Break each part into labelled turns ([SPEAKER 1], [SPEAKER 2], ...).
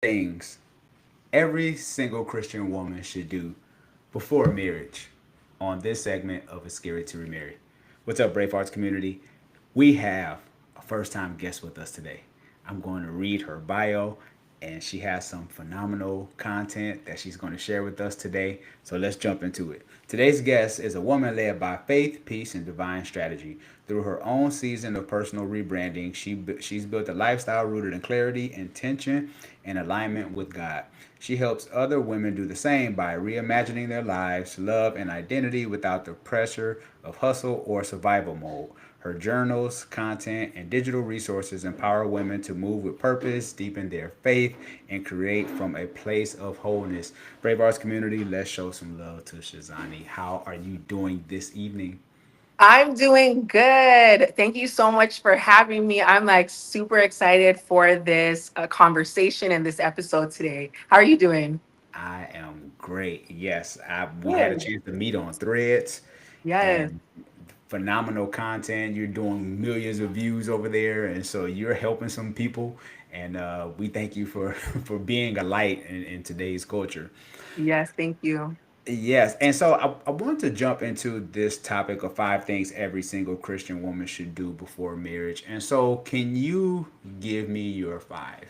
[SPEAKER 1] things every single Christian woman should do before marriage on this segment of A Scary to Remarry. What's up, Brave Arts community? We have a first time guest with us today. I'm going to read her bio, and she has some phenomenal content that she's going to share with us today. So let's jump into it. Today's guest is a woman led by faith, peace, and divine strategy. Through her own season of personal rebranding, she's built a lifestyle rooted in clarity, intention, and alignment with God. She helps other women do the same by reimagining their lives, love, and identity without the pressure of hustle or survival mode. Her journals, content, and digital resources empower women to move with purpose, deepen their faith, and create from a place of wholeness. Brave Arts community, let's show some love to Shazani. How are you doing this evening?
[SPEAKER 2] I'm doing good. Thank you so much for having me. I'm like super excited for this conversation and this episode today. How are you doing?
[SPEAKER 1] I am great. Yes, we had a
[SPEAKER 2] Good.
[SPEAKER 1] chance to meet on Threads,
[SPEAKER 2] Yes.
[SPEAKER 1] and phenomenal content. You're doing millions of views over there, and so you're helping some people. And we thank you for for being a light in today's culture.
[SPEAKER 2] Yes. Thank you.
[SPEAKER 1] Yes, and so I want to jump into this topic of five things every single Christian woman should do before marriage. And so, can you give me your five?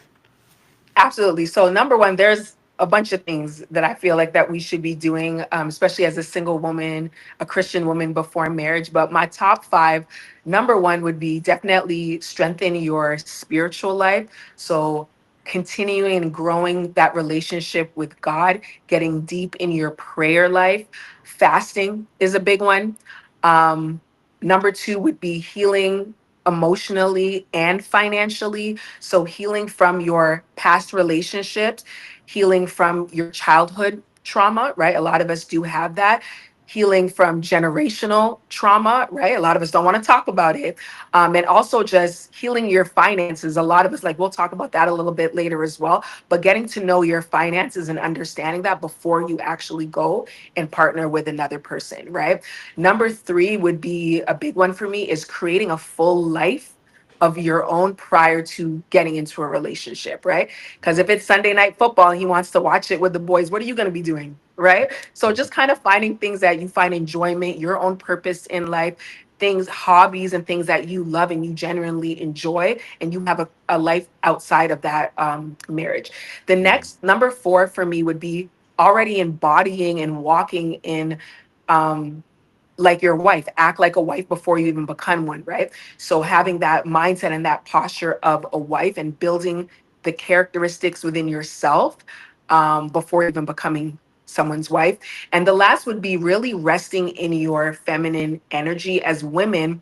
[SPEAKER 2] Absolutely. So number one, there's a bunch of things that I feel like that we should be doing, especially as a single woman, a Christian woman before marriage. But my top five, number one would be definitely strengthen your spiritual life. So continuing and growing that relationship with God, getting deep in your prayer life. Fasting is a big one. Um, Number two would be healing emotionally and financially, so healing from your past relationships, healing from your childhood trauma, right? A lot of us do have that. Healing from generational trauma, right? A lot of us don't want to talk about it. And also just healing your finances. A lot of us, like, we'll talk about that a little bit later as well. But getting to know your finances and understanding that before you actually go and partner with another person, right? Number three would be a big one for me is creating a full life of your own prior to getting into a relationship, right? Because if it's Sunday night football and he wants to watch it with the boys, what are you going to be doing? Right. So just kind of finding things that you find enjoyment, your own purpose in life, things, hobbies, and things that you love and you genuinely enjoy, and you have a life outside of that marriage. The next, number four for me would be already embodying and walking in um, like your wife, act like a wife before you even become one, right? So having that mindset and that posture of a wife and building the characteristics within yourself before even becoming someone's wife. And the last would be really resting in your feminine energy. As women,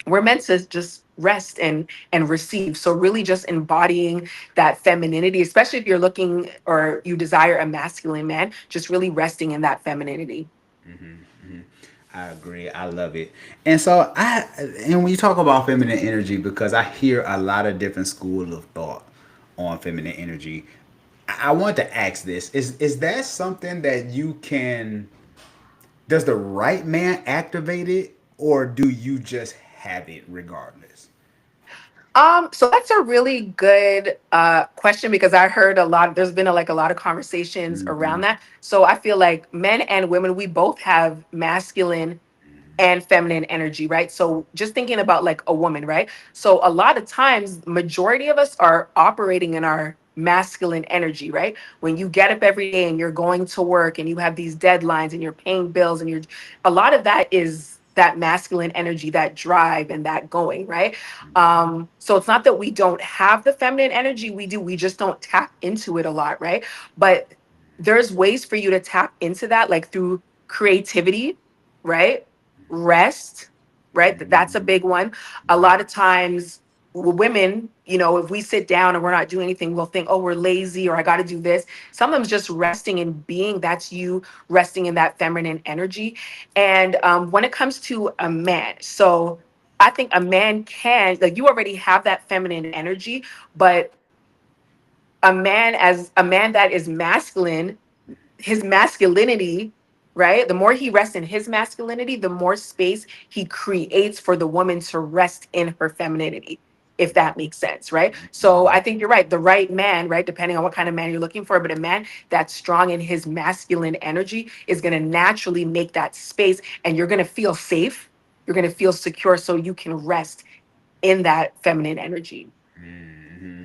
[SPEAKER 2] we're meant to just rest and receive, so really just embodying that femininity, especially if you're looking or you desire a masculine man, just really resting in that femininity.
[SPEAKER 1] I agree. I love it. And so and when you talk about feminine energy, because I hear a lot of different school of thought on feminine energy, I want to ask this: is that something that you can? Does the right man activate it, or do you just have it regardless?
[SPEAKER 2] So that's a really good question because I heard a lot. There's been like a lot of conversations around that. So I feel like men and women, we both have masculine and feminine energy, right? So just thinking about like a woman, right? So a lot of times, majority of us are operating in our masculine energy, right? When you get up every day and you're going to work and you have these deadlines and you're paying bills and you're a lot of that is that masculine energy, that drive and that going, right? So it's not that we don't have the feminine energy, we do, we just don't tap into it a lot, right? But there's ways for you to tap into that, like through creativity, right? Rest, right? That's a big one. A lot of times, women, if we sit down and we're not doing anything, we'll think, oh, we're lazy or I got to do this. Sometimes just resting and being, that's you resting in that feminine energy. And when it comes to a man, so I think a man can, like, you already have that feminine energy, but a man, as a man that is masculine, his masculinity, right? The more he rests in his masculinity, the more space he creates for the woman to rest in her femininity. if that makes sense, right? So I think you're right. The right man, right, depending on what kind of man you're looking for, but a man that's strong in his masculine energy is going to naturally make that space, and you're going to feel safe. You're going to feel secure so you can rest in that feminine energy.
[SPEAKER 1] Hmm.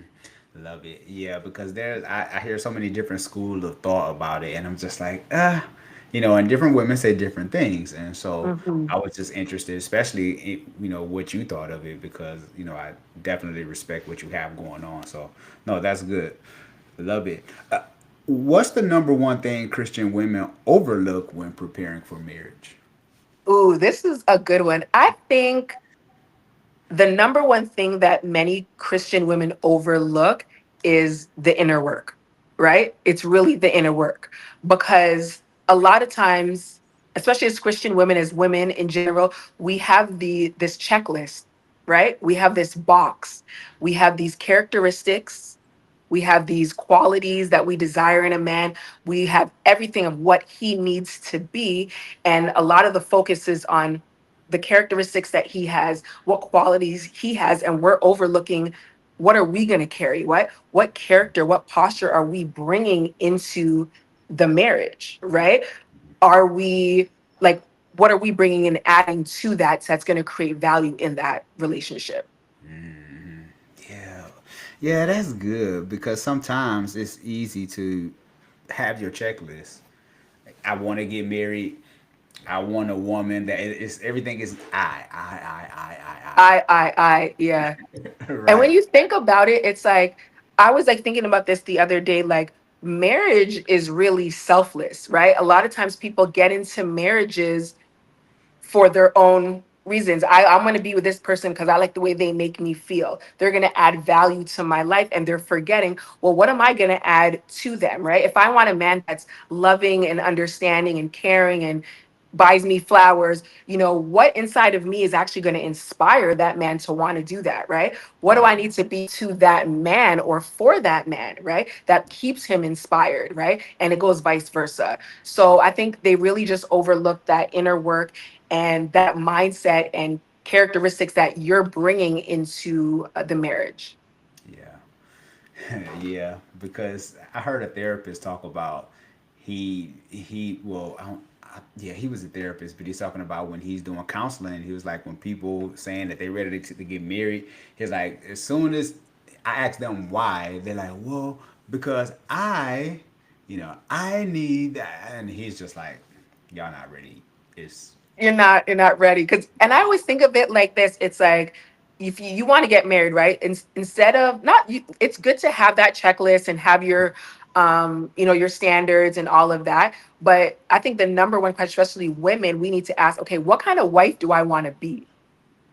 [SPEAKER 1] Love it. Yeah, because I hear so many different schools of thought about it, and I'm just like, and different women say different things, and so
[SPEAKER 2] Mhm.
[SPEAKER 1] I was just interested, especially what you thought of it, because I definitely respect what you have going on. So no, that's good. Love it. What's the number one thing Christian women overlook when preparing for marriage?
[SPEAKER 2] Ooh, this is a good one. I think the number one thing that many Christian women overlook is the inner work, right? It's really the inner work because a lot of times, especially as Christian women, as women in general, we have this checklist, right? We have this box. We have these characteristics. We have these qualities that we desire in a man. We have everything of what he needs to be. And a lot of the focus is on the characteristics that he has, what qualities he has, and we're overlooking what are we going to carry? What character, what posture are we bringing into the marriage, right? Are we like what are we bringing and adding to that's going to create value in that relationship?
[SPEAKER 1] Hmm. Yeah, yeah, that's good because sometimes it's easy to have your checklist. I want to get married. I want a woman that is everything is
[SPEAKER 2] Yeah.
[SPEAKER 1] I.
[SPEAKER 2] And when
[SPEAKER 1] Right.
[SPEAKER 2] you think about it, it's like I was like thinking about this the other day, like marriage is really selfless, right? A lot of times people get into marriages for their own reasons. I'm going to be with this person because I like the way they make me feel. They're going to add value to my life and they're forgetting, well, what am I going to add to them, right? If I want a man that's loving and understanding and caring and buys me flowers, what inside of me is actually going to inspire that man to want to do that, right? What do I need to be to that man or for that man, right? That keeps him inspired, right? And it goes vice versa. So I think they really just overlook that inner work and that mindset and characteristics that you're bringing into the marriage.
[SPEAKER 1] Yeah. Yeah, because I heard a therapist talk about he well yeah, he was a therapist, but he's talking about when he's doing counseling. He was like, when people saying that they're ready to get married, he's like, as soon as I ask them why, they're like, well, because I need that, and he's just like, y'all not ready. It's
[SPEAKER 2] You're not ready because, and I always think of it like this. It's like if you want to get married, right? Instead of not you, it's good to have that checklist and have your your standards and all of that. But I think the number one question, especially women, we need to ask, okay, what kind of wife do I want to be?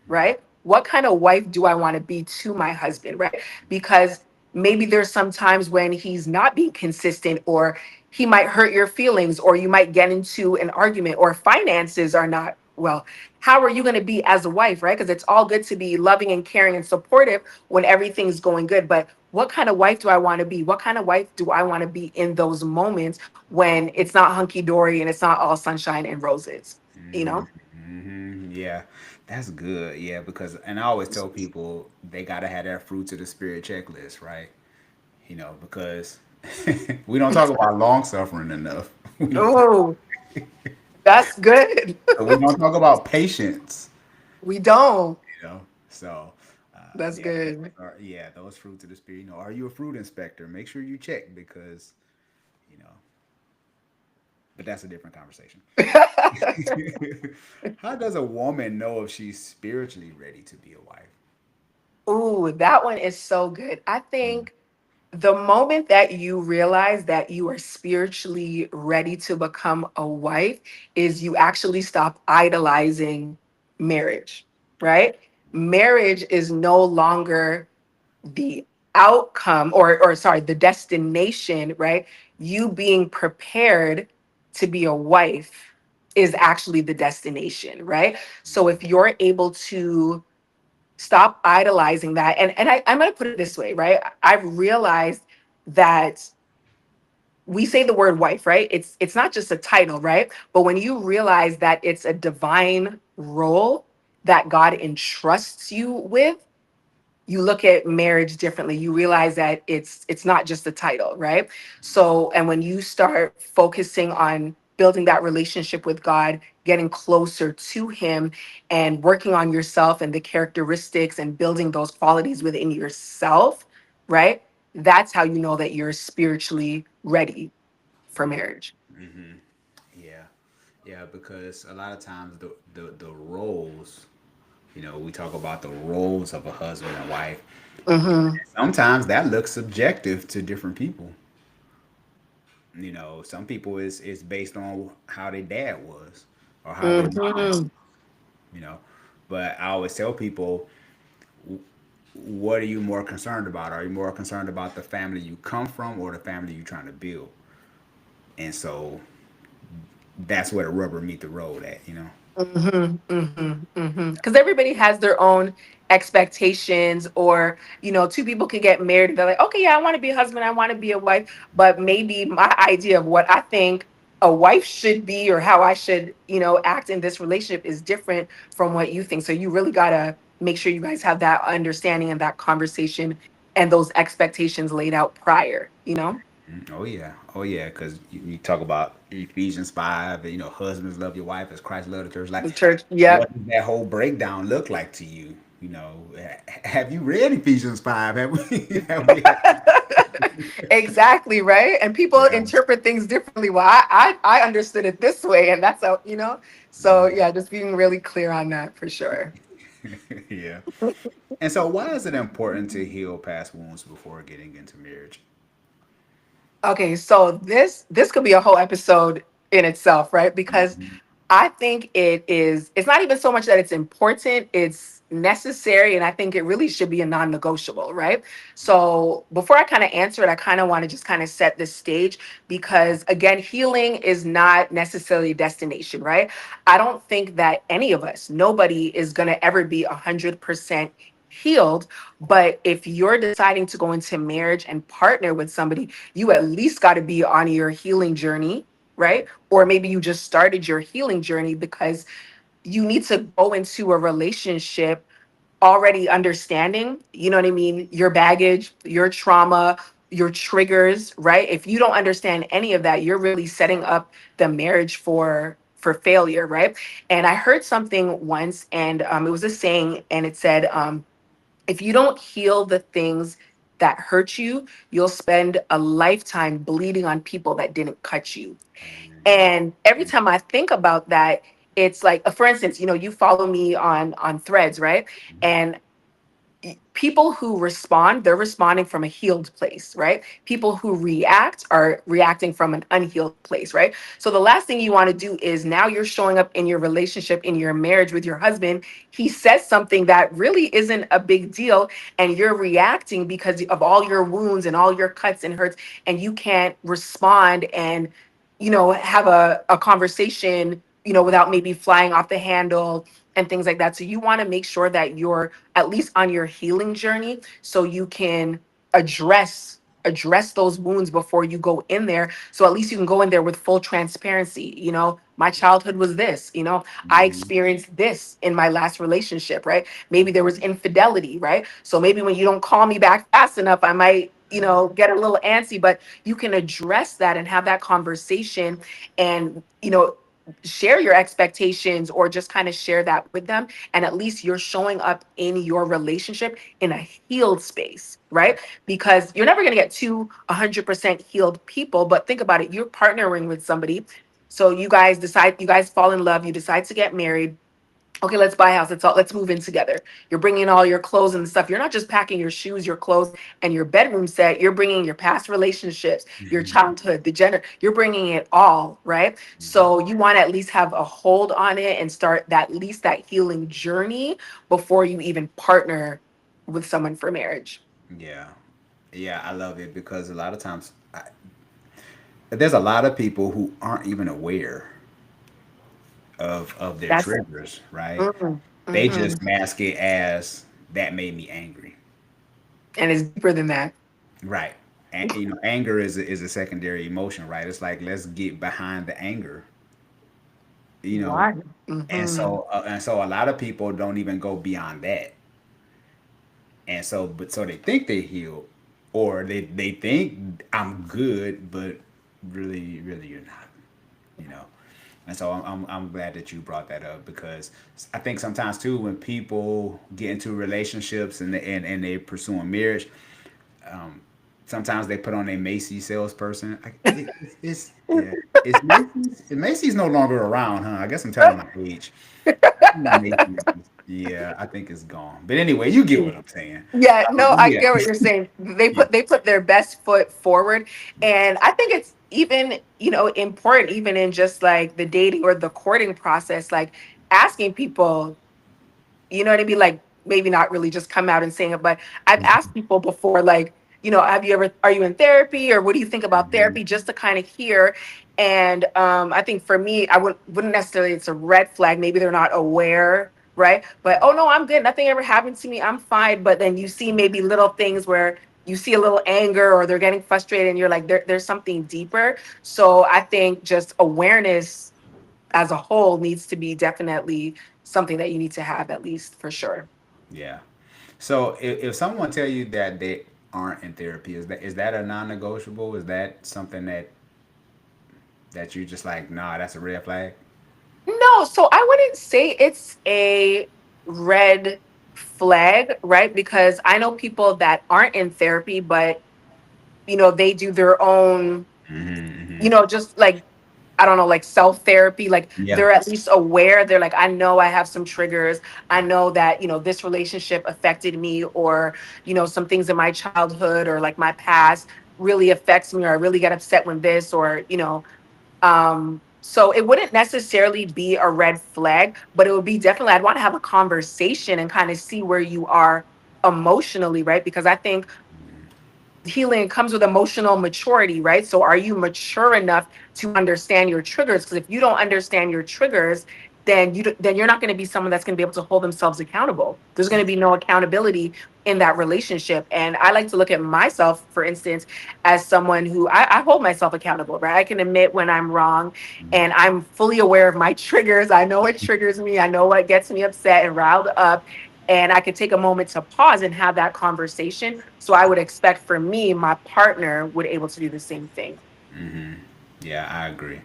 [SPEAKER 2] Right? What kind of wife do I want to be to my husband, right? Because maybe there's some times when he's not being consistent, or he might hurt your feelings, or you might get into an argument, or finances are not well. How are you going to be as a wife, right? Because it's all good to be loving and caring and supportive when everything's going good. But what kind of wife do I want to be? What kind of wife do I want to be in those moments when it's not hunky dory and it's not all sunshine and roses? You know?
[SPEAKER 1] yeah, that's good. Yeah, because and I always tell people they gotta have that fruits of the spirit checklist, right? Because we don't talk about long suffering enough. We don't talk,
[SPEAKER 2] Oh, that's good.
[SPEAKER 1] we don't talk about patience.
[SPEAKER 2] We don't.
[SPEAKER 1] So
[SPEAKER 2] That's
[SPEAKER 1] yeah,
[SPEAKER 2] good.
[SPEAKER 1] those fruits of the spirit. Are you a fruit inspector? Make sure you check because you know. But that's a different conversation. How does a woman know if she's spiritually ready to be a wife?
[SPEAKER 2] Ooh, that one is so good. I think the moment that you realize that you are spiritually ready to become a wife is you actually stop idolizing marriage, right? Marriage is no longer the outcome, or sorry, the destination, right? You being prepared to be a wife is actually the destination, right? So if you're able to stop idolizing that, I'm going to put it this way, right? I've realized that we say the word wife, right? It's not just a title, right? But when you realize that it's a divine role that God entrusts you with, you look at marriage differently. You realize that it's not just a title, right? So, and when you start focusing on building that relationship with God, getting closer to him and working on yourself and the characteristics and building those qualities within yourself, right? That's how you know that you're spiritually ready for marriage.
[SPEAKER 1] Mm-hmm. Yeah, yeah, because a lot of times the roles, we talk about the roles of a husband and wife.
[SPEAKER 2] Mhm.
[SPEAKER 1] Sometimes that looks subjective to different people. Some people is based on how their dad was or how their mom was,
[SPEAKER 2] Mhm.
[SPEAKER 1] you know. But I always tell people, what are you more concerned about? Are you more concerned about the family you come from or the family you're trying to build? And so that's where the rubber meet the road at.
[SPEAKER 2] Because everybody has their own expectations, or two people could get married. They're like, okay, yeah, I want to be a husband, I want to be a wife, but maybe my idea of what I think a wife should be or how I should, act in this relationship is different from what you think. So you really gotta make sure you guys have that understanding and that conversation and those expectations laid out prior.
[SPEAKER 1] Oh yeah, oh yeah, because you talk about Ephesians 5, and husbands love your wife as Christ loved the church. Like,
[SPEAKER 2] The church,
[SPEAKER 1] what
[SPEAKER 2] yep.
[SPEAKER 1] does that whole breakdown look like to you? Have you read Ephesians 5? Have we? Have we?
[SPEAKER 2] Exactly, right? And people
[SPEAKER 1] Yeah,
[SPEAKER 2] interpret things differently. Well, I understood it this way, and that's how. So yeah, just being really clear on that for sure.
[SPEAKER 1] yeah. And so, why is it important to heal past wounds before getting into marriage?
[SPEAKER 2] Okay, so this could be a whole episode in itself, right? Because I think it's not even so much that it's important, it's necessary, and I think it really should be a non-negotiable, right? So before I kind of answer it, I kind of want to just kind of set the stage, because again, healing is not necessarily a destination, right? I don't think that any of us, nobody is going to ever be 100% healed. But if you're deciding to go into marriage and partner with somebody, you at least got to be on your healing journey, right? Or maybe you just started your healing journey, because you need to go into a relationship already understanding, you know what I mean, your baggage, your trauma, your triggers, right? If you don't understand any of that, you're really setting up the marriage for failure, right? And I heard something once, and it was a saying, and it said, if you don't heal the things that hurt you, you'll spend a lifetime bleeding on people that didn't cut you. And every time I think about that, it's like, for instance, you follow me on Threads, right? And people who respond, they're responding from a healed place, right? People who react are reacting from an unhealed place, right? So the last thing you want to do is, now you're showing up in your relationship, in your marriage with your husband. He says something that really isn't a big deal, and you're reacting because of all your wounds and all your cuts and hurts, and you can't respond and have a conversation, without maybe flying off the handle and things like that. So you want to make sure that you're at least on your healing journey, so you can address those wounds before you go in there, so at least you can go in there with full transparency. My childhood was this. I
[SPEAKER 1] Mm-hmm.
[SPEAKER 2] experienced this in my last relationship, right? Maybe there was infidelity, right? So maybe when you don't call me back fast enough, I might get a little antsy. But you can address that and have that conversation, and share your expectations, or just kind of share that with them. And at least you're showing up in your relationship in a healed space, right? Because you're never going to get two 100% healed people. But think about it, you're partnering with somebody. So you guys fall in love, you decide to get married. Okay, let's buy a house. Let's move in together. You're bringing all your clothes and stuff. You're not just packing your shoes, your clothes, and your bedroom set. You're bringing your past relationships, your childhood, the gender. You're bringing it all, right?
[SPEAKER 1] Mm-hmm.
[SPEAKER 2] So you want to at least have a hold on it and start that, at least that healing journey, before you even partner with someone for marriage.
[SPEAKER 1] Yeah, yeah, I love it because a lot of times there's a lot of people who aren't even aware of their
[SPEAKER 2] That's it.
[SPEAKER 1] triggers, right?
[SPEAKER 2] Mhm,
[SPEAKER 1] They
[SPEAKER 2] mhm.
[SPEAKER 1] just mask it as that made me angry,
[SPEAKER 2] And it's deeper than that.
[SPEAKER 1] right? And anger is a secondary emotion, right? It's like, let's get behind the anger, you know.
[SPEAKER 2] Why?
[SPEAKER 1] And
[SPEAKER 2] Hmm.
[SPEAKER 1] so a lot of people don't even go beyond that, and so they think they healed, or they think I'm good, but really you're not, you know. And so I'm glad that you brought that up, because I think sometimes too, when people get into relationships and they pursue a marriage, sometimes they put on a Macy's salesperson. It's yeah, it's Macy's. Macy's no longer around, huh? I guess I'm telling my age. Macy's, yeah, I think it's gone. But anyway, you get what I'm saying.
[SPEAKER 2] Yeah, no, I
[SPEAKER 1] Yeah,
[SPEAKER 2] get what you're saying. They
[SPEAKER 1] yeah.
[SPEAKER 2] put their best foot forward, and I think it's even, important even in just like the dating or the courting process, like asking people, you know what I mean? Like maybe not really just come out and saying it, but I've asked people before, like, are you in therapy, or what do you think about
[SPEAKER 1] Mhm.
[SPEAKER 2] therapy? Just to kind of hear. And I think for me, I wouldn't necessarily, it's a red flag. Maybe they're not aware, right? But oh no, I'm good. Nothing ever happened to me. I'm fine. But then you see maybe little things where you see a little anger or they're getting frustrated and you're like, there's something deeper. So I think just awareness as a whole needs to be definitely something that you need to have at least for sure.
[SPEAKER 1] Yeah. So if someone tell you that they aren't in therapy, is that a non-negotiable? Is that something that you just like, nah, that's a red flag?
[SPEAKER 2] No, so I wouldn't say it's a red flag, right? Because I know people that aren't in therapy, but they do their own,
[SPEAKER 1] Mm-hmm.
[SPEAKER 2] just like, I don't know, like self therapy. Like
[SPEAKER 1] Yeah.
[SPEAKER 2] they're at least aware. They're like, I know I have some triggers. I know that, this relationship affected me, or, some things in my childhood or like my past really affects me, or I really get upset when this, or, so it wouldn't necessarily be a red flag, but it would be definitely, I'd want to have a conversation and kind of see where you are emotionally, right? Because I think healing comes with emotional maturity, right? So are you mature enough to understand your triggers? Because if you don't understand your triggers, then you're not going to be someone that's going to be able to hold themselves accountable. There's going to be no accountability in that relationship. And I like to look at myself, for instance, as someone who I hold myself accountable, right? I can admit when I'm wrong, and I'm fully aware of my triggers. I know what triggers me. I know what gets me upset and riled up, and I could take a moment to pause and have that conversation. So I would expect for me, my partner would able to do the same thing.
[SPEAKER 1] Yeah, I agree.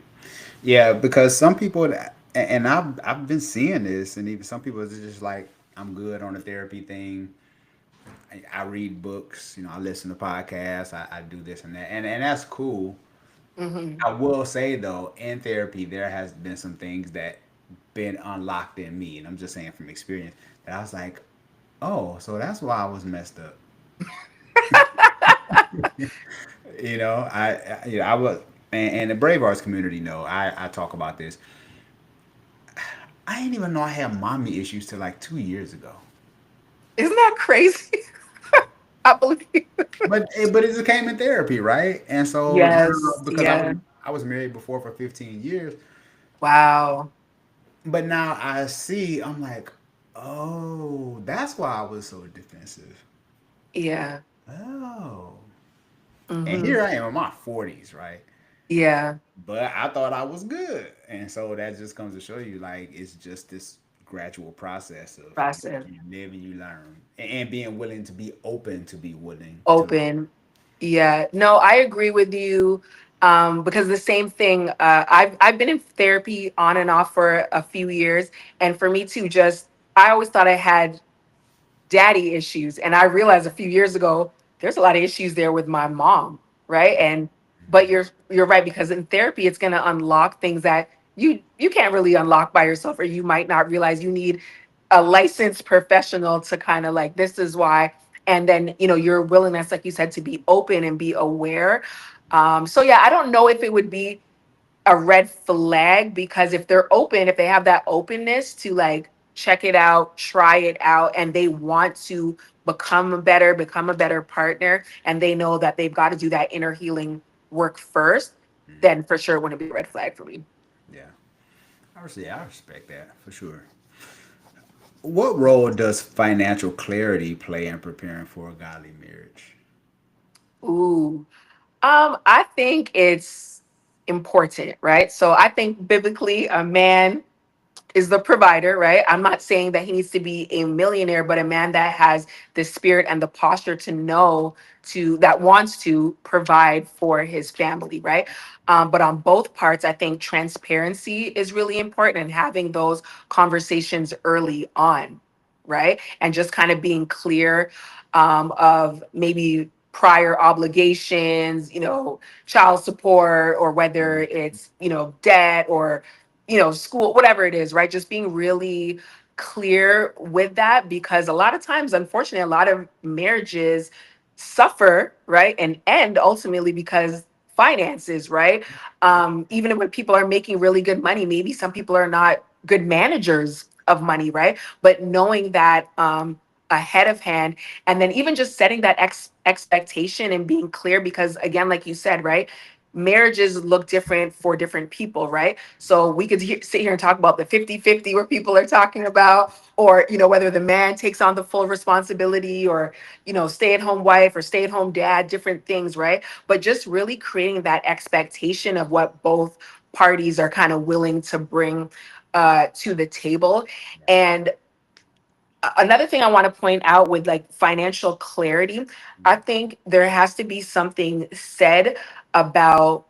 [SPEAKER 1] Yeah, because some people, and I've been seeing this, and even some people are just like, I'm good on the therapy thing. I read books, I listen to podcasts, I do this and that, and that's cool.
[SPEAKER 2] Hmm.
[SPEAKER 1] I will say though, in therapy, there has been some things that been unlocked in me, and I'm just saying from experience that I was like, oh, so that's why I was messed up. I was, and the Brave Arts community know I talk about this. I didn't even know I had mommy issues till like 2 years ago.
[SPEAKER 2] Isn't that crazy? I believe.
[SPEAKER 1] But it just came in therapy, right? And so now,
[SPEAKER 2] Yes.
[SPEAKER 1] because I was
[SPEAKER 2] Yeah.
[SPEAKER 1] I was married before for 15 years,
[SPEAKER 2] Wow.
[SPEAKER 1] but now I see, I'm like, oh, that's why I was so defensive.
[SPEAKER 2] Yeah.
[SPEAKER 1] Oh, and
[SPEAKER 2] Hmm.
[SPEAKER 1] here I am in my 40s, right?
[SPEAKER 2] Yeah.
[SPEAKER 1] But I thought I was good, and so that just comes to show you, like, it's just this gradual process of
[SPEAKER 2] Process.
[SPEAKER 1] you live and you learn, and being willing to be open to be willing to learn.
[SPEAKER 2] Open. Yeah, no, I agree with you. Because the same thing, I've been in therapy on and off for a few years, and for me too, just I always thought I had daddy issues, and I realized a few years ago there's a lot of issues there with my mom, right? And but you're right, because in therapy it's going to unlock things that you can't really unlock by yourself, or you might not realize you need a licensed professional to kind of like, this is why. And then your willingness, like you said, to be open and be aware. So yeah, I don't know if it would be a red flag, because if they're open, if they have that openness to like check it out, try it out, and they want to become a better partner, and they know that they've got to do that inner healing work first, then for sure it wouldn't be a red flag for me.
[SPEAKER 1] Yeah, I respect that for sure. What role does financial clarity play in preparing for a godly marriage?
[SPEAKER 2] Ooh. I think it's important, right? So I think biblically, a man is the provider, right? I'm not saying that he needs to be a millionaire, but a man that has the spirit and the posture to know to that wants to provide for his family, right? But on both parts, I think transparency is really important and having those conversations early on, right? And just kind of being clear of maybe prior obligations, child support, or whether it's, debt or school, whatever it is, right? Just being really clear with that because a lot of times, unfortunately, a lot of marriages suffer, right? And end ultimately because finances, right? Even when people are making really good money, maybe some people are not good managers of money, right? But knowing that ahead of hand, and then even just setting that expectation and being clear, because again, like you said, right? Marriages look different for different people, right? So we could sit here and talk about the 50-50 where people are talking about, or, whether the man takes on the full responsibility or, stay at home wife or stay at home dad, different things, right? But just really creating that expectation of what both parties are kind of willing to bring to the table. And another thing I want to point out with like financial clarity, I think there has to be something said about,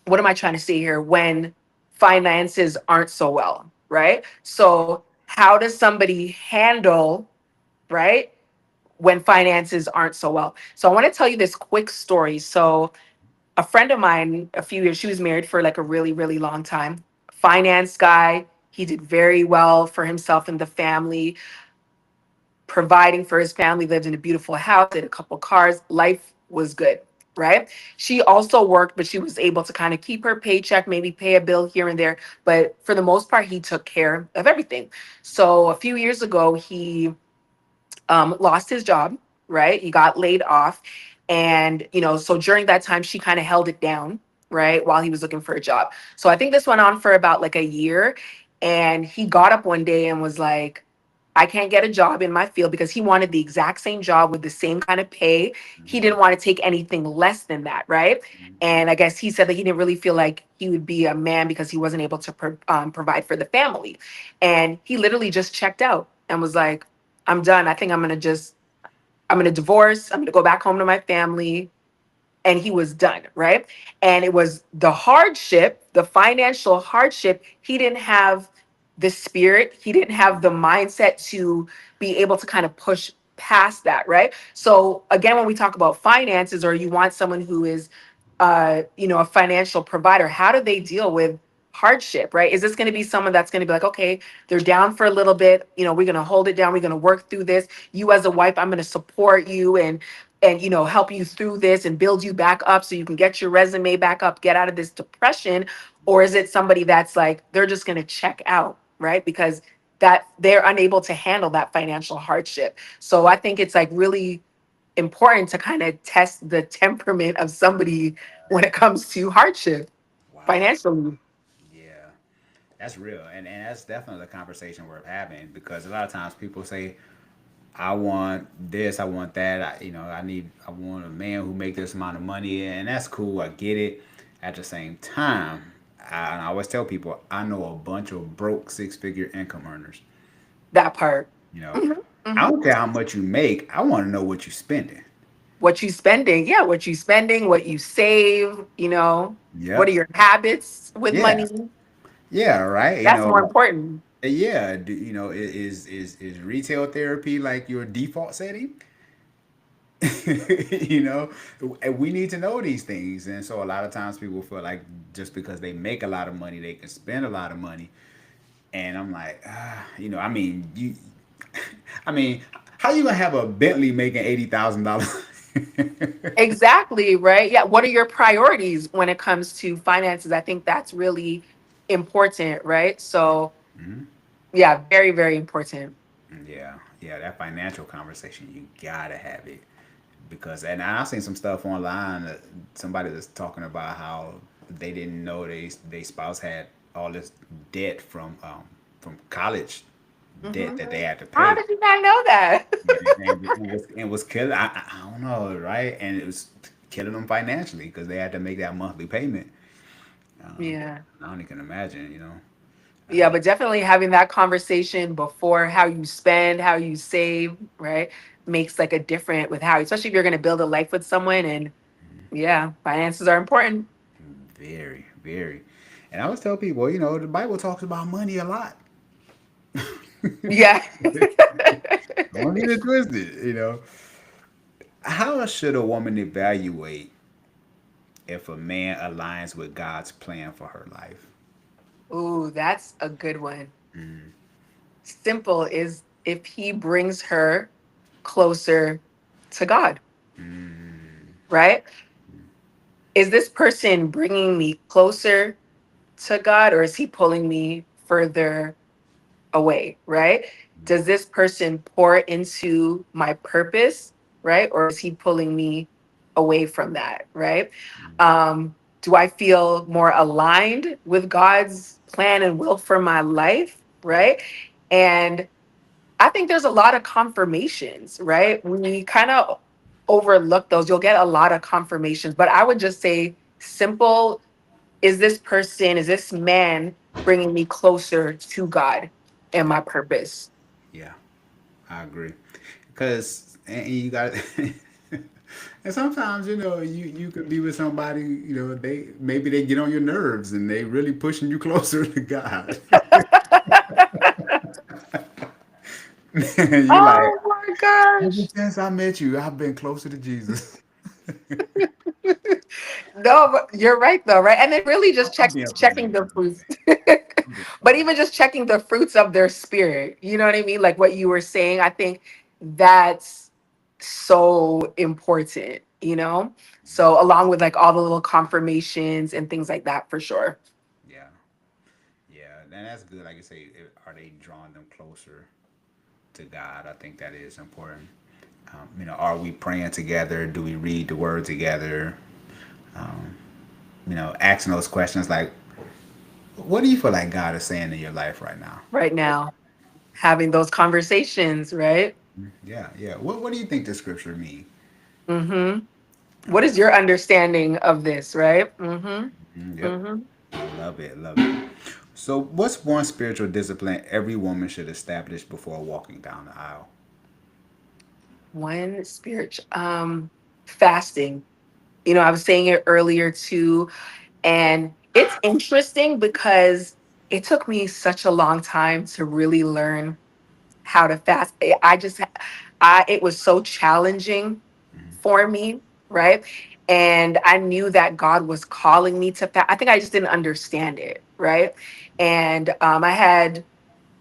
[SPEAKER 2] what am I trying to say here, when finances aren't so well, right? So, how does somebody handle, right, when finances aren't so well? So, I want to tell you this quick story. So, a friend of mine, a few years, she was married for like a really, really long time. Finance guy, he did very well for himself and the family, providing for his family, lived in a beautiful house, had a couple cars, life was good, right? She also worked, but she was able to kind of keep her paycheck, maybe pay a bill here and there. But for the most part, he took care of everything. So a few years ago, he lost his job, right? He got laid off. And, so during that time, she kind of held it down, right? While he was looking for a job. So I think this went on for about like a year. And he got up one day and was like, I can't get a job in my field, because he wanted the exact same job with the same kind of pay. He didn't want to take anything less than that, right? And I guess he said that he didn't really feel like he would be a man because he wasn't able to provide for the family. And he literally just checked out and was like, I'm done. I think I'm going to divorce. I'm going to go back home to my family. And he was done, right? And it was the hardship, the financial hardship. He didn't have the spirit, he didn't have the mindset to be able to kind of push past that, right? So, again, when we talk about finances, or you want someone who is, a financial provider, how do they deal with hardship, right? Is this going to be someone that's going to be like, okay, they're down for a little bit, we're going to hold it down, we're going to work through this. You as a wife, I'm going to support you and help you through this and build you back up so you can get your resume back up, get out of this depression? Or is it somebody that's like, they're just going to check out, right? Because that they're unable to handle that financial hardship. So I think it's like really important to kind of test the temperament of somebody when it comes to hardship
[SPEAKER 1] Wow.
[SPEAKER 2] financially.
[SPEAKER 1] Yeah. That's real. And that's definitely a conversation worth having because a lot of times people say, I want this, I want that. I want a man who make this amount of money, and that's cool. I get it. At the same time, I always tell people I know a bunch of broke six-figure income earners.
[SPEAKER 2] That part.
[SPEAKER 1] You know,
[SPEAKER 2] hmm
[SPEAKER 1] I
[SPEAKER 2] hmm
[SPEAKER 1] don't care how much you make. I want to know what you're spending.
[SPEAKER 2] What you spending? Yeah, what you spending, what you save, what are
[SPEAKER 1] Yep.
[SPEAKER 2] your habits with
[SPEAKER 1] Yeah.
[SPEAKER 2] money?
[SPEAKER 1] Yeah. Right.
[SPEAKER 2] That's more important.
[SPEAKER 1] Yeah. Is retail therapy like your default setting? you know, and we need to know these things. And so a lot of times people feel like just because they make a lot of money, they can spend a lot of money. And I'm like, I mean, I mean, how you gonna have a Bentley making $80,000?
[SPEAKER 2] Exactly, right? Yeah. What are your priorities when it comes to finances? I think that's really important, right? So, yeah, very, very important.
[SPEAKER 1] Yeah, yeah, that financial conversation, you gotta have it because, and I've seen some stuff online. Somebody that's talking about how they didn't know they spouse had all this debt from college debt
[SPEAKER 2] hmm
[SPEAKER 1] that they had to
[SPEAKER 2] How
[SPEAKER 1] pay,
[SPEAKER 2] did you not know that?
[SPEAKER 1] and was killing. I don't know, right? And it was killing them financially because they had to make that monthly payment. Um,
[SPEAKER 2] Yeah.
[SPEAKER 1] I don't even can imagine,
[SPEAKER 2] Yeah, but definitely having that conversation before how you spend, how you save, right, makes like a difference with how, especially if you're going to build a life with someone. And yeah, finances are important.
[SPEAKER 1] Very, very. And I always tell people, the Bible talks about money a lot.
[SPEAKER 2] Yeah.
[SPEAKER 1] Don't get it twisted. How should a woman evaluate if a man aligns with God's plan for her life?
[SPEAKER 2] Ooh, that's a good one. Simple is if he brings her closer to God, right? Is this person bringing me closer to God, or is he pulling me further away, right? Does this person pour into my purpose, right? Or is he pulling me away from that, right? Do I feel more aligned with God's plan and will for my life,
[SPEAKER 1] Yeah.
[SPEAKER 2] right? And I think there's a lot of confirmations, right? We kind of overlook those. You'll get a lot of confirmations, but I would just say simple, is this person, is this man bringing me closer to God and
[SPEAKER 1] Yeah.
[SPEAKER 2] my purpose?
[SPEAKER 1] Yeah. I agree. Because and you got and sometimes you could be with somebody, they get on your nerves and they really pushing you closer to God. And you like,
[SPEAKER 2] Oh my
[SPEAKER 1] ever
[SPEAKER 2] gosh.
[SPEAKER 1] since I met you, I've been closer to Jesus.
[SPEAKER 2] No, but you're right though, right? And then really just
[SPEAKER 1] I'm being
[SPEAKER 2] checking
[SPEAKER 1] funny.
[SPEAKER 2] the fruits.
[SPEAKER 1] I'm being
[SPEAKER 2] But
[SPEAKER 1] funny.
[SPEAKER 2] even just checking the fruits of their spirit, you know what I mean? Like what you were saying, I think that's so important, you know? So along with like all the little confirmations and things like that for sure.
[SPEAKER 1] Yeah, yeah, and that's good. Like you say, are they drawing them closer to God? I think that is important. Are we praying together? Do we read the Word together? Um, asking those questions like, what do you feel like God is saying in your life right now?
[SPEAKER 2] Right now, having those conversations, right?
[SPEAKER 1] Yeah, yeah. What do you think the scripture mean?
[SPEAKER 2] Mm-hmm. What
[SPEAKER 1] Um,
[SPEAKER 2] is your understanding of this, right? Mm-hmm.
[SPEAKER 1] yep,
[SPEAKER 2] Mm-hmm.
[SPEAKER 1] love it, love it. So, what's one spiritual discipline every woman should establish before walking down the aisle?
[SPEAKER 2] One spiritual fasting. You know, I was saying it earlier too, and it's interesting because it took me such a long time to really learn how to fast. I it was so challenging for me, right? And I knew that God was calling me to fast. I think I just didn't understand it, right? And I had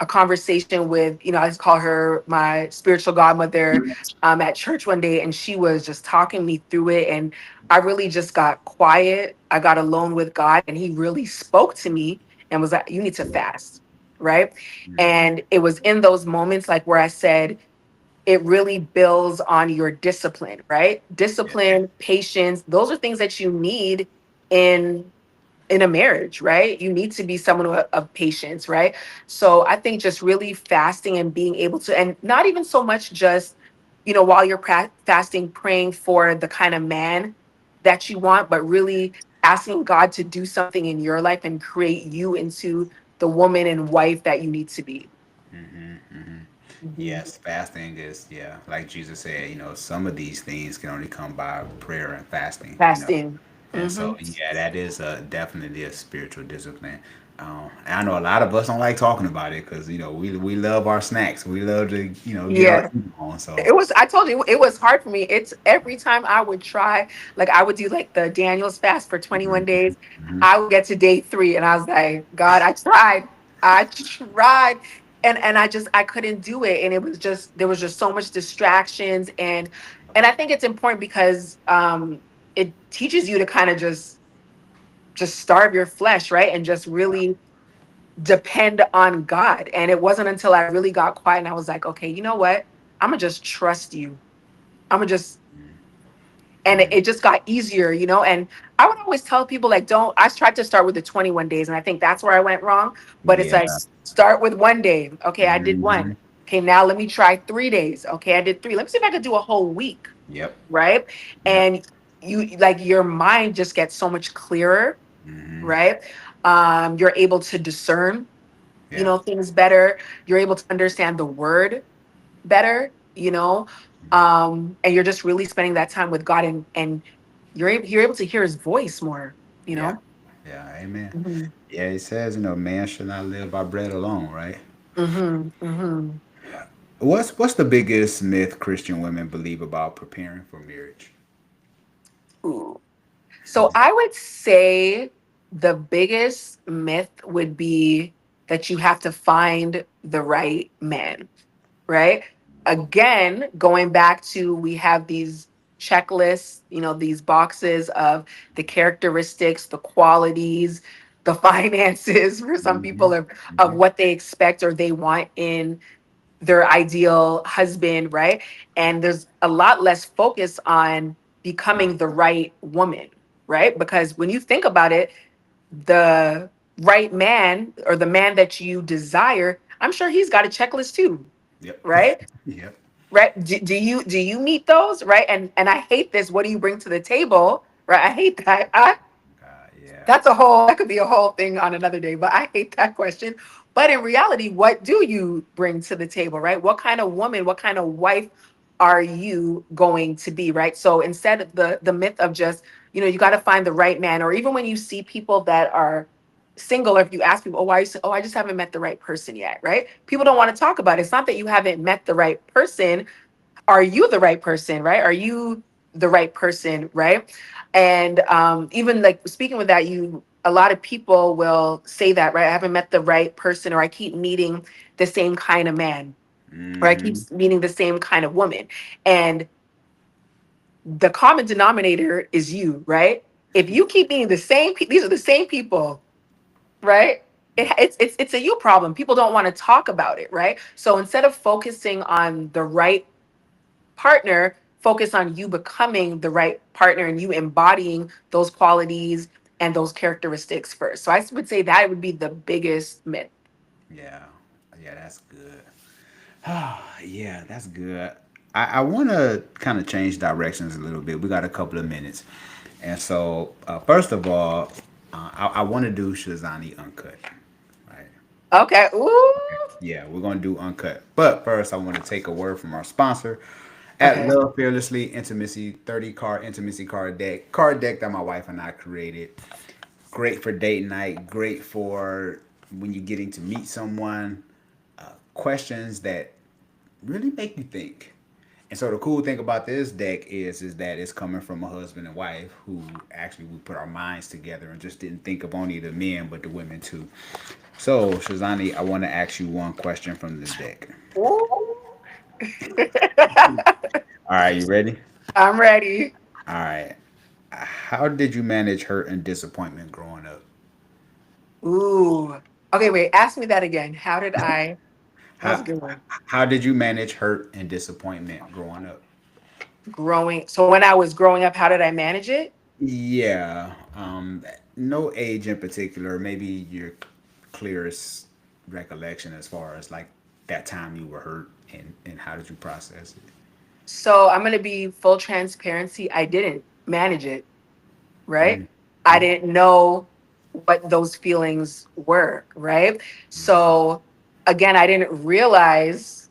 [SPEAKER 2] a conversation with, I just call her my spiritual godmother at church one day, and she was just talking me through it. And I really just got quiet. I got alone with God, and He really spoke to me and was like, "You need to fast." Right. And it was in those moments like where I said, it really builds on your discipline, right?
[SPEAKER 1] Yeah.
[SPEAKER 2] Discipline, patience, those are things that you need in a marriage, right? You need to be someone of patience, right? So I think just really fasting and being able to, and not even so much just, while you're fasting, praying for the kind of man that you want, but really asking God to do something in your life and create you into the woman and wife that you need to be. Mhm.
[SPEAKER 1] Yes, fasting is, like Jesus said, some of these things can only come by prayer and fasting.
[SPEAKER 2] Fasting.
[SPEAKER 1] And so,
[SPEAKER 2] Hmm.
[SPEAKER 1] yeah, that is definitely a spiritual discipline. And I know a lot of us don't like talking about it because, we love our snacks. We love to, get our
[SPEAKER 2] Yeah.
[SPEAKER 1] eat on. So,
[SPEAKER 2] It was, I told you, it was hard for me. It's every time I would try, like I would do like the Daniel's fast for 21 days. I would get to day 3 and I was like, God, I tried. I tried. And I couldn't do it. And it was just, there was just so much distractions. And I think it's important because it teaches you to kind of just starve your flesh, right? And just really depend on God. And it wasn't until I really got quiet and I was like, okay, you know what? I'm gonna just trust you. I'm gonna just, and it just got easier, And I would always tell people like, don't. I tried to start with the 21 days, and I think that's where I went wrong. But it's
[SPEAKER 1] yeah.
[SPEAKER 2] like start with 1 day. Okay, I did
[SPEAKER 1] Hmm.
[SPEAKER 2] 1. Okay, now let me try 3 days. Okay, I did 3. Let me see if I could do a whole week.
[SPEAKER 1] Yep.
[SPEAKER 2] Right,
[SPEAKER 1] Yep.
[SPEAKER 2] and you like your mind just gets so much clearer.
[SPEAKER 1] Hmm.
[SPEAKER 2] Right, you're able to discern
[SPEAKER 1] Yeah.
[SPEAKER 2] things better. You're able to understand the word better, and you're just really spending that time with God, and you're able to hear his voice more, you
[SPEAKER 1] Yeah.
[SPEAKER 2] know?
[SPEAKER 1] Yeah. Amen.
[SPEAKER 2] Mm-hmm.
[SPEAKER 1] Yeah. He says, man should not live by bread alone, right?
[SPEAKER 2] Mm-hmm. Mm-hmm.
[SPEAKER 1] What's the biggest myth Christian women believe about preparing for marriage?
[SPEAKER 2] Ooh. So I would say the biggest myth would be that you have to find the right man, right? Again, going back to, we have these checklists, these boxes of the characteristics, the qualities, the finances for some people,
[SPEAKER 1] Hmm.
[SPEAKER 2] of
[SPEAKER 1] Hmm.
[SPEAKER 2] what they expect or they want in their ideal husband, right? And there's a lot less focus on becoming the right woman, right? Because when you think about it, the right man, or the man that you desire, I'm sure he's got a checklist too,
[SPEAKER 1] Yep.
[SPEAKER 2] right?
[SPEAKER 1] Yep.
[SPEAKER 2] Right? Do you meet those, right? And I hate this. What do you bring to the table, right? I hate that.
[SPEAKER 1] Yeah.
[SPEAKER 2] That could be a whole thing on another day, but I hate that question. But in reality, what do you bring to the table, right? What kind of woman, what kind of wife are you going to be, right? So instead of the myth of just, you got to find the right man, or even when you see people that are single, or if you ask people, oh, why are you oh, I just haven't met the right person yet, right? People don't want to talk about it. It's not that you haven't met the right person. Are you the right person, right? Are you the right person, right? And even like speaking with that, a lot of people will say that, right? I haven't met the right person, or I keep meeting the same kind of man, or I keep
[SPEAKER 1] Hmm.
[SPEAKER 2] meeting the same kind of woman. And the common denominator is you, right? If you keep meeting these are the same people, right? It's a you problem. People don't want to talk about it, right? So instead of focusing on the right partner, focus on you becoming the right partner and you embodying those qualities and those characteristics first. So I would say that would be the biggest myth.
[SPEAKER 1] Yeah. Yeah. That's good. Yeah, that's good. I want to kind of change directions a little bit. We got a couple of minutes. And so, first of all, I want to do Shazani Uncut. Right.
[SPEAKER 2] Okay. Ooh.
[SPEAKER 1] Yeah, we're going to do Uncut. But first, I want to take a word from our sponsor at
[SPEAKER 2] Okay.
[SPEAKER 1] Love Fearlessly Intimacy 30 card intimacy card deck. Card deck that my wife and I created. Great for date night, great for when you're getting to meet someone. Questions that really make you think. And so the cool thing about this deck is that it's coming from a husband and wife who actually we put our minds together and just didn't think of only the men but the women too. So Shazani, I want to ask you one question from this deck.
[SPEAKER 2] Ooh.
[SPEAKER 1] All right, you ready?
[SPEAKER 2] I'm ready.
[SPEAKER 1] All right. How did you manage hurt and disappointment growing up?
[SPEAKER 2] Ooh. Okay, wait. Ask me that again. How did I? That was a
[SPEAKER 1] How
[SPEAKER 2] good one.
[SPEAKER 1] how did you manage hurt and disappointment growing up?
[SPEAKER 2] Growing. So when I was growing up, how did I manage it?
[SPEAKER 1] Yeah. No age in particular. Maybe your clearest recollection as far as like that time you were hurt and how did you process it?
[SPEAKER 2] So I'm gonna be full transparency. I didn't manage it, right?
[SPEAKER 1] Mm,
[SPEAKER 2] I
[SPEAKER 1] mm,
[SPEAKER 2] didn't know what those feelings were, right? So again, I didn't realize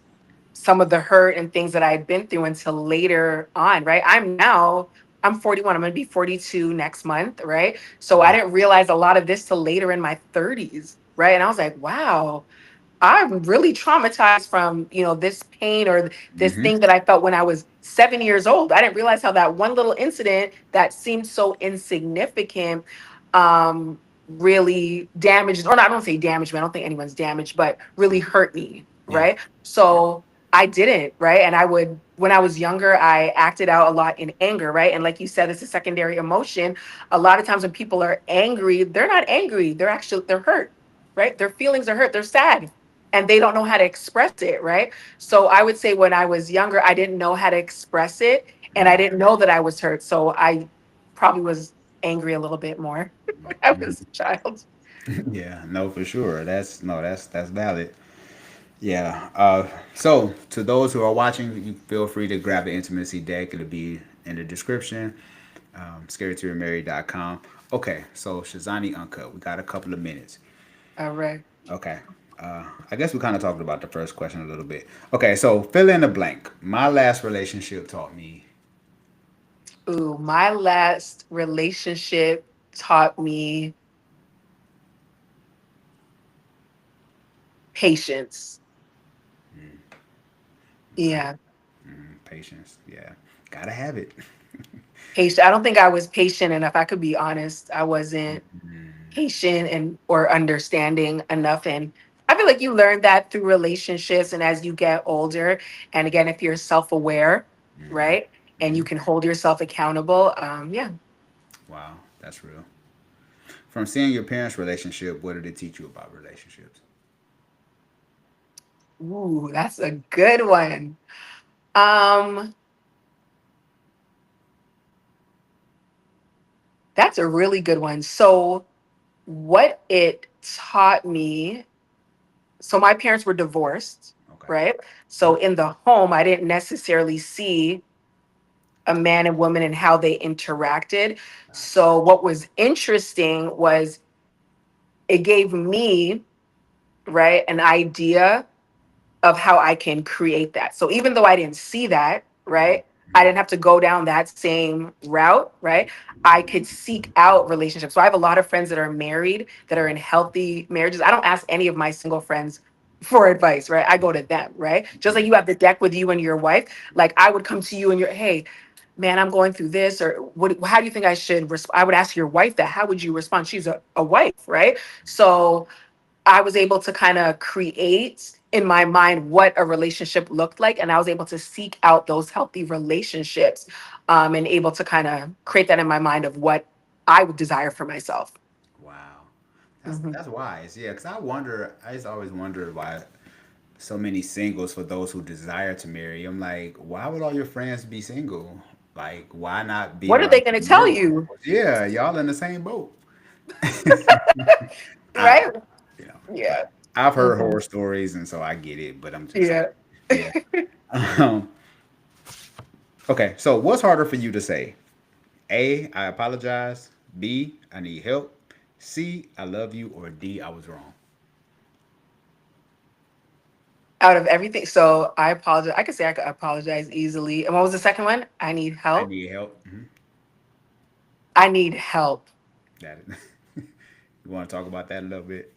[SPEAKER 2] some of the hurt and things that I had been through until later on, right? I'm 41. I'm going to be 42 next month, right? So I
[SPEAKER 1] mm,
[SPEAKER 2] didn't realize a lot of this till later in my 30s, right? And I was like, wow, I'm really traumatized from, this pain or this
[SPEAKER 1] mm-hmm.
[SPEAKER 2] thing that I felt when I was 7 years old. I didn't realize how that one little incident that seemed so insignificant really damaged, or not, I don't say damaged me. I don't think anyone's damaged, but really hurt me.
[SPEAKER 1] Yeah.
[SPEAKER 2] Right.
[SPEAKER 1] Yeah.
[SPEAKER 2] So I didn't. Right. And when I was younger, I acted out a lot in anger. Right. And like you said, it's a secondary emotion. A lot of times when people are angry, they're not angry. They're hurt. Right. Their feelings are hurt. They're sad and they don't know how to express it, right? So I would say when I was younger, I didn't know how to express it and I
[SPEAKER 1] Mm,
[SPEAKER 2] didn't know that I was hurt. So I probably was angry a little bit more when I was a child.
[SPEAKER 1] yeah, no, for sure. That's no, that's valid. Yeah. So to those who are watching, you feel free to grab the intimacy deck. It'll be in the description. Scared to remarry.com. Okay, so Shazani Uncut. We got a couple of minutes.
[SPEAKER 2] All right.
[SPEAKER 1] Okay. I guess we kind of talked about the first question a little bit. Okay, so fill in the blank. My last relationship taught me.
[SPEAKER 2] Ooh, my last relationship taught me patience.
[SPEAKER 1] Okay.
[SPEAKER 2] Yeah,
[SPEAKER 1] Patience. Yeah. Gotta have it.
[SPEAKER 2] patient. I don't think I was patient enough. I could be honest. I wasn't patient and or understanding enough. And I feel like you learn that through relationships and as you get older. And again, if you're self-aware, right? And you can hold yourself accountable. Yeah.
[SPEAKER 1] Wow, that's real. From seeing your parents' relationship, what did it teach you about relationships?
[SPEAKER 2] Ooh, that's a good one. Um, that's a really good one. So what it taught me, so my parents were divorced,
[SPEAKER 1] Okay.
[SPEAKER 2] right? So in the home, I didn't necessarily see a man and woman and how they interacted.
[SPEAKER 1] Gotcha.
[SPEAKER 2] So what was interesting was it gave me, right, an idea of how I can create that. So even though I didn't see that, right, I didn't have to go down that same route, right? I could seek out relationships. So I have a lot of friends that are married, that are in healthy marriages. I don't ask any of my single friends for advice, right? I go to them, right? Just like you have the deck with you and your wife, like I would come to you and you're, hey, man, I'm going through this, or what, how do you think I should respond? I would ask your wife that. How would you respond? She's a wife, right? So I was able to kind of create in my mind what a relationship looked like. And I was able to seek out those healthy relationships and able to kind of create that in my mind of what I would desire for myself.
[SPEAKER 1] Wow.
[SPEAKER 2] Mhm.
[SPEAKER 1] That's wise. Yeah, because I just always wondered why so many singles for those who desire to marry. I'm like, why would all your friends be single? Like, why not be
[SPEAKER 2] What are
[SPEAKER 1] around
[SPEAKER 2] they going to tell
[SPEAKER 1] married
[SPEAKER 2] you?
[SPEAKER 1] couples? Yeah, y'all in the same boat. I,
[SPEAKER 2] Right?
[SPEAKER 1] you know, but
[SPEAKER 2] Yeah.
[SPEAKER 1] I've heard
[SPEAKER 2] Mhm.
[SPEAKER 1] horror stories, and so I get it. But I'm just,
[SPEAKER 2] Yeah.
[SPEAKER 1] yeah. Um, okay, so what's harder for you to say? A, I apologize. B, I need help. C, I love you. Or D, I was wrong.
[SPEAKER 2] Out of everything. So I apologize. I could say I could apologize easily. And what was the second one? I need
[SPEAKER 1] I
[SPEAKER 2] help.
[SPEAKER 1] need help.
[SPEAKER 2] I need help.
[SPEAKER 1] That you want to talk about that a little bit?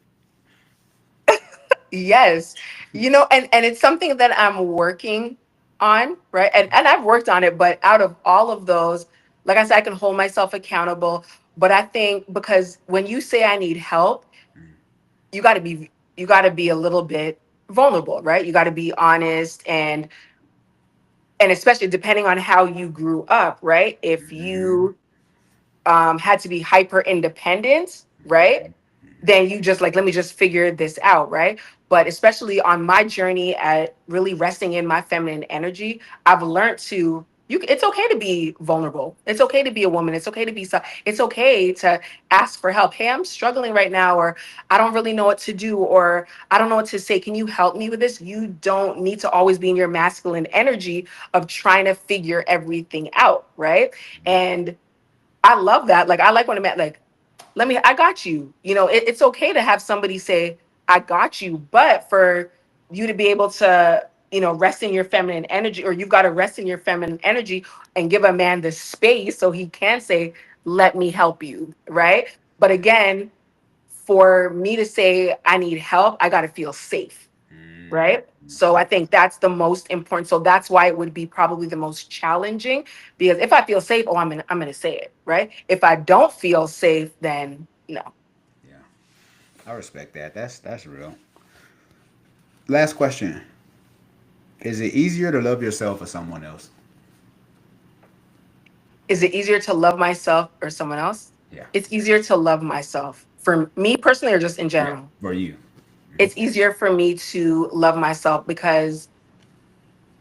[SPEAKER 2] Yes. And it's something that I'm working on, right? And I've worked on it, but out of all of those, like I said, I can hold myself accountable. But I think because when you say I need help, you got to be you got to be a little bit vulnerable, right? You got to be honest and especially depending on how you grew up, right? If you had to be hyper independent, right? Then you just like, let me just figure this out, right? But especially on my journey at really resting in my feminine energy, I've learned to it's okay to be vulnerable. It's okay to be a woman. It's okay to be it's okay to ask for help. Hey, I'm struggling right now, or I don't really know what to do, or I don't know what to say. Can you help me with this? You don't need to always be in your masculine energy of trying to figure everything out, right? And I love that. Like I like when I'm at like, I got you. It's okay to have somebody say, I got you, but for you to be able to, rest in your feminine energy, or you've got to rest in your feminine energy and give a man the space so he can say, let me help you. Right. But again, for me to say, I need help, I got to feel safe, right? So I think that's the most important. So that's why it would be probably the most challenging because if I feel safe, oh, I'm gonna say it, right? If I don't feel safe, then no.
[SPEAKER 1] Yeah, I respect that. That's real. Last question: is it easier to love yourself or someone else?
[SPEAKER 2] Is it easier to love myself or someone else?
[SPEAKER 1] Yeah,
[SPEAKER 2] It's easier to love myself for me personally or just in
[SPEAKER 1] yeah,
[SPEAKER 2] general.
[SPEAKER 1] for you.
[SPEAKER 2] It's easier for me to love myself because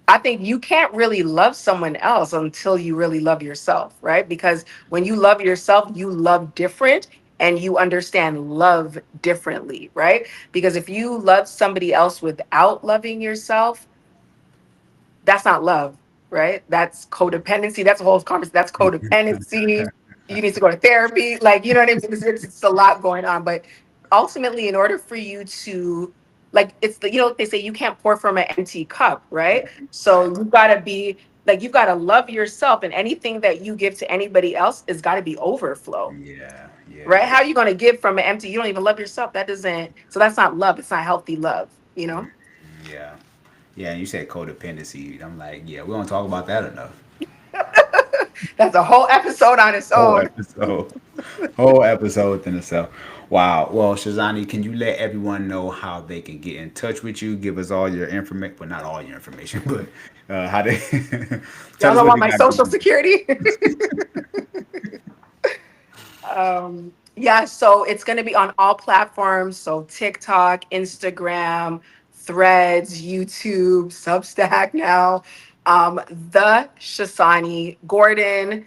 [SPEAKER 2] I think you can't really love someone else until you really love yourself, right? Because when you love yourself, you love different and you understand love differently, right? Because if you love somebody else without loving yourself, that's not love, right? That's codependency. That's a whole conversation. That's codependency. You need to go to therapy. Like, you know what I mean? It's a lot going on. But ultimately, in order for you to like it's the, they say you can't pour from an empty cup, right? So you gotta be like, you gotta love yourself, and anything that you give to anybody else is gotta be overflow,
[SPEAKER 1] Yeah, yeah,
[SPEAKER 2] right? How are you gonna give from an empty? You don't even love yourself. That doesn't. So that's not love. It's not healthy love. You know.
[SPEAKER 1] yeah, yeah. And you said codependency. I'm like, yeah, we don't talk about that enough.
[SPEAKER 2] That's a whole episode on its
[SPEAKER 1] Whole
[SPEAKER 2] own.
[SPEAKER 1] episode, whole episode within itself. Wow. Well, Shazani, can you let everyone know how they can get in touch with you? Give us all your information, well, not all your information, but how they tell
[SPEAKER 2] Y'all
[SPEAKER 1] us
[SPEAKER 2] don't
[SPEAKER 1] what
[SPEAKER 2] want
[SPEAKER 1] they
[SPEAKER 2] my
[SPEAKER 1] got to
[SPEAKER 2] social
[SPEAKER 1] do.
[SPEAKER 2] security. Yeah, so it's going to be on all platforms. So TikTok, Instagram, Threads, YouTube, Substack now. The Shasani Gordon.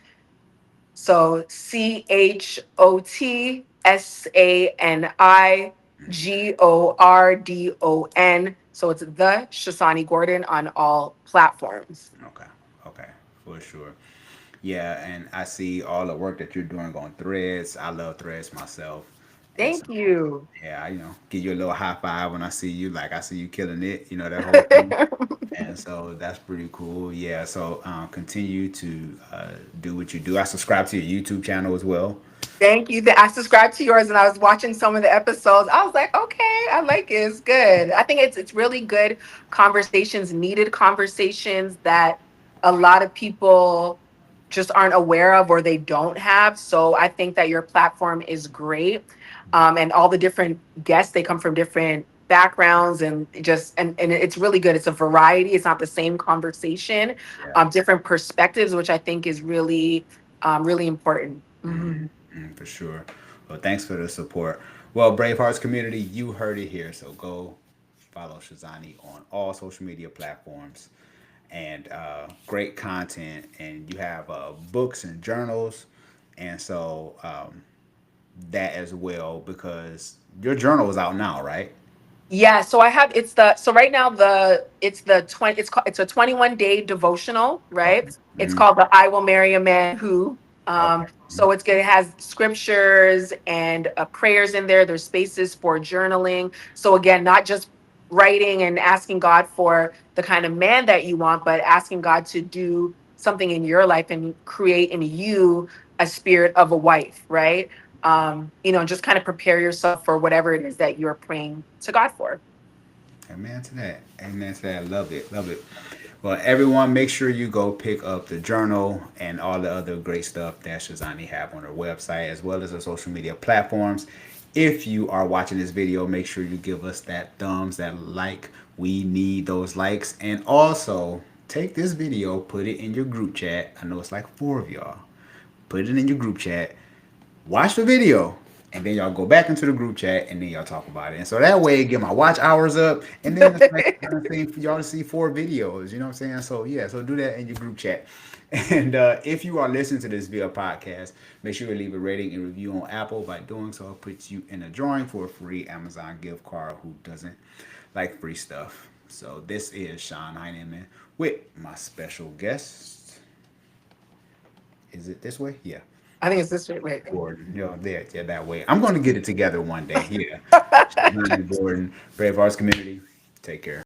[SPEAKER 2] So CHOTSANIGORDON. So it's the Shasani Gordon on all platforms.
[SPEAKER 1] Okay. Okay. For sure. Yeah, and I see all the work that you're doing on Threads. I love Threads myself, and so
[SPEAKER 2] Thank you.
[SPEAKER 1] yeah, give you a little high five when I see you. Like I see you killing it. That whole thing. And so that's pretty cool. Yeah. So continue to do what you do. I subscribe to your YouTube channel as well.
[SPEAKER 2] Thank you. I subscribed to yours and I was watching some of the episodes. I was like, okay, I like it. It's good. I think it's really good conversations, needed conversations that a lot of people just aren't aware of or they don't have. So I think that your platform is great. And all the different guests, they come from different backgrounds and and it's really good. It's a variety. It's not the same conversation.
[SPEAKER 1] Yeah.
[SPEAKER 2] Different perspectives, which I think is really really important.
[SPEAKER 1] Mm,
[SPEAKER 2] Mhm.
[SPEAKER 1] for sure. Well, thanks for the support. Well, Bravehearts community, you heard it here. So go follow Shazani on all social media platforms and great content. And you have books and journals. And so that as well, because your journal is out now, right?
[SPEAKER 2] Yeah, so I have so right now it's the 20 it's a 21-day devotional, right?
[SPEAKER 1] Okay.
[SPEAKER 2] It's
[SPEAKER 1] Mhm.
[SPEAKER 2] called the I Will Marry a Man Who.
[SPEAKER 1] Okay.
[SPEAKER 2] So it's good. It has scriptures and prayers in there. There's spaces for journaling. So again, not just writing and asking God for the kind of man that you want, but asking God to do something in your life and create in you a spirit of a wife, right? Just kind of prepare yourself for whatever it is that you're praying to God for.
[SPEAKER 1] Amen to that. Amen to that. Love it. Love it. Well, everyone, make sure you go pick up the journal and all the other great stuff that Shazani have on her website as well as her social media platforms. If you are watching this video, make sure you give us that thumbs, that like. We need those likes. And also, take this video, put it in your group chat. I know it's like four of y'all. Put it in your group chat, watch the video, and then y'all go back into the group chat and then y'all talk about it. And so that way get my watch hours up, and then it's like kind of thing for y'all to see four videos. You know what I'm saying? So yeah, so do that in your group chat. And if you are listening to this via podcast, make sure you leave a rating and review on Apple. By doing so, it puts you in a drawing for a free Amazon gift card. Who doesn't like free stuff? So this is Sean Heineman with my special guest. Is it this way? Yeah.
[SPEAKER 2] I think it's this way. Wait.
[SPEAKER 1] Gordon. There, yeah, that way. I'm going to get it together one day. Yeah. Gordon, Brave Arts Community. Take care.